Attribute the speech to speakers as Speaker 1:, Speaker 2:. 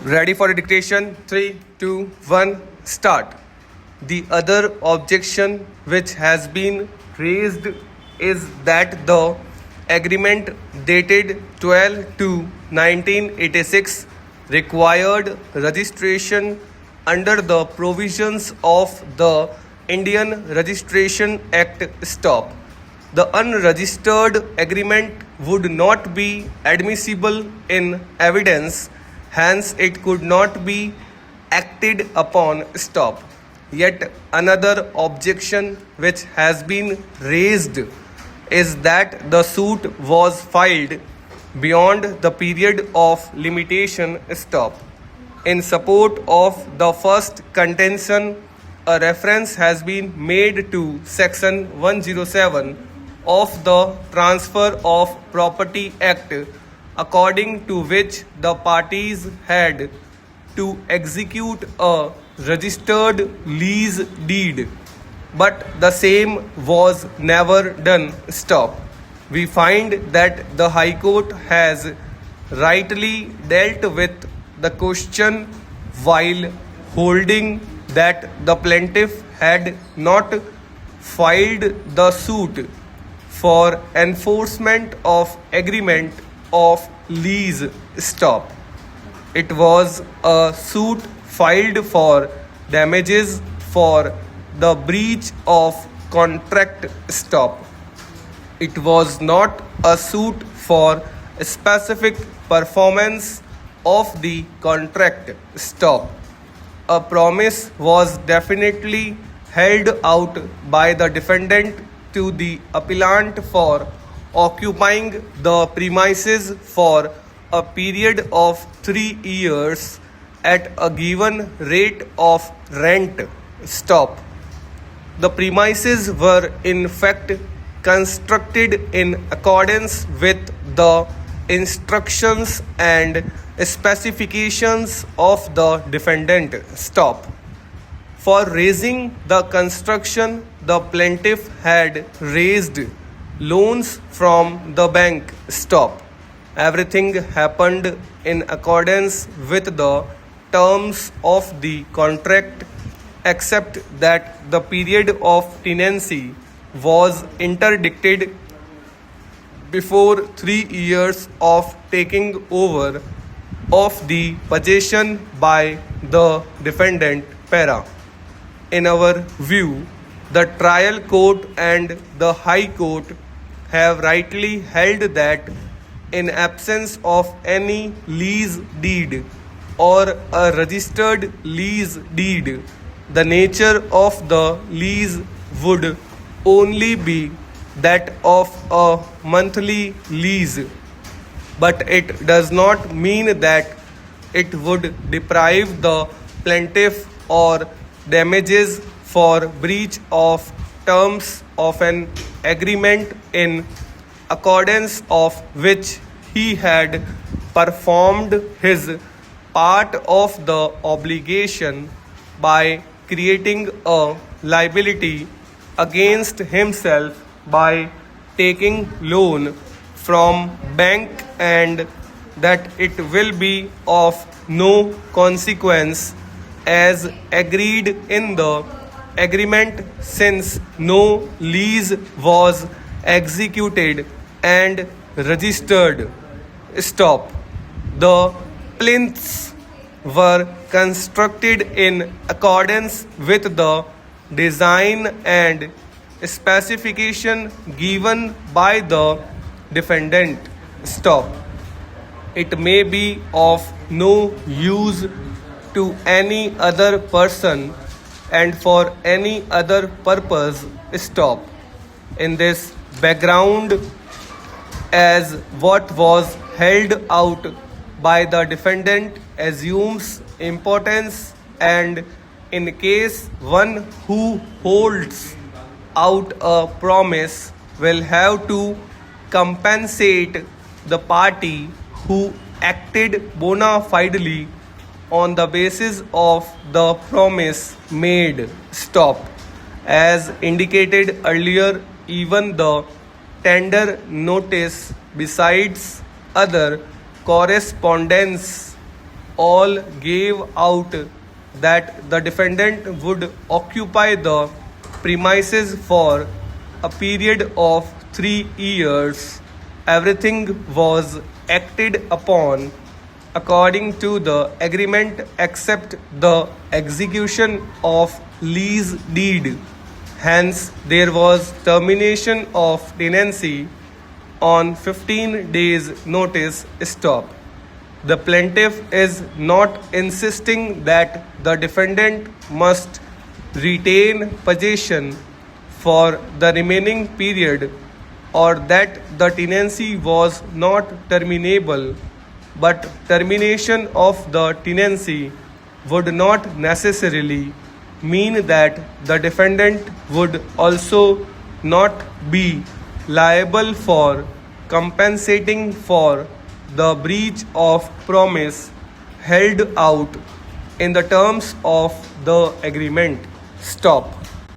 Speaker 1: Ready for the dictation? 3, 2, 1, start. The other objection which has been raised is that the agreement dated 12 to 1986 required registration under the provisions of the Indian Registration Act. Stop. The unregistered agreement would not be admissible in evidence, hence it could not be acted upon. Stop. Yet another objection which has been raised is that the suit was filed beyond the period of limitation. Stop. In support of the first contention, a reference has been made to Section 107 of the Transfer of Property Act, according to which the parties had to execute a registered lease deed, but the same was never done. Stop. We find that the High Court has rightly dealt with the question while holding that the plaintiff had not filed the suit for enforcement of agreement of lease. Stop. It was a suit filed for damages for the breach of contract. Stop. It was not a suit for specific performance of the contract. Stop. A promise was definitely held out by the defendant to the appellant for occupying the premises for a period of 3 years at a given rate of rent. Stop. The premises were in fact constructed in accordance with the instructions and specifications of the defendant. Stop. For raising the construction, the plaintiff had raised loans from the bank. Stop. Everything happened in accordance with the terms of the contract, except that the period of tenancy was interdicted before 3 years of taking over of the possession by the defendant. Para. In our view, the trial court and the High Court have rightly held that in absence of any lease deed or a registered lease deed, the nature of the lease would only be that of a monthly lease, but it does not mean that it would deprive the plaintiff or damages for breach of terms of an agreement in accordance of which he had performed his part of the obligation by creating a liability against himself by taking loan from bank, and that it will be of no consequence as agreed in the agreement, since no lease was executed and registered. Stop. The plinths were constructed in accordance with the design and specification given by the defendant. Stop. It may be of no use to any other person and for any other purpose. Stop. In this background, as what was held out by the defendant assumes importance, and in case one who holds out a promise will have to compensate the party who acted bona fidely on the basis of the promise made. Stop. As indicated earlier, even the tender notice, besides other correspondence all gave out that the defendant would occupy the premises for a period of 3 years. Everything was acted upon according to the agreement except the execution of lease deed. Hence, there was termination of tenancy on 15 days' notice. Stop. The plaintiff is not insisting that the defendant must retain possession for the remaining period or that the tenancy was not terminable, but termination of the tenancy would not necessarily mean that the defendant would also not be liable for compensating for the breach of promise held out in the terms of the agreement. Stop.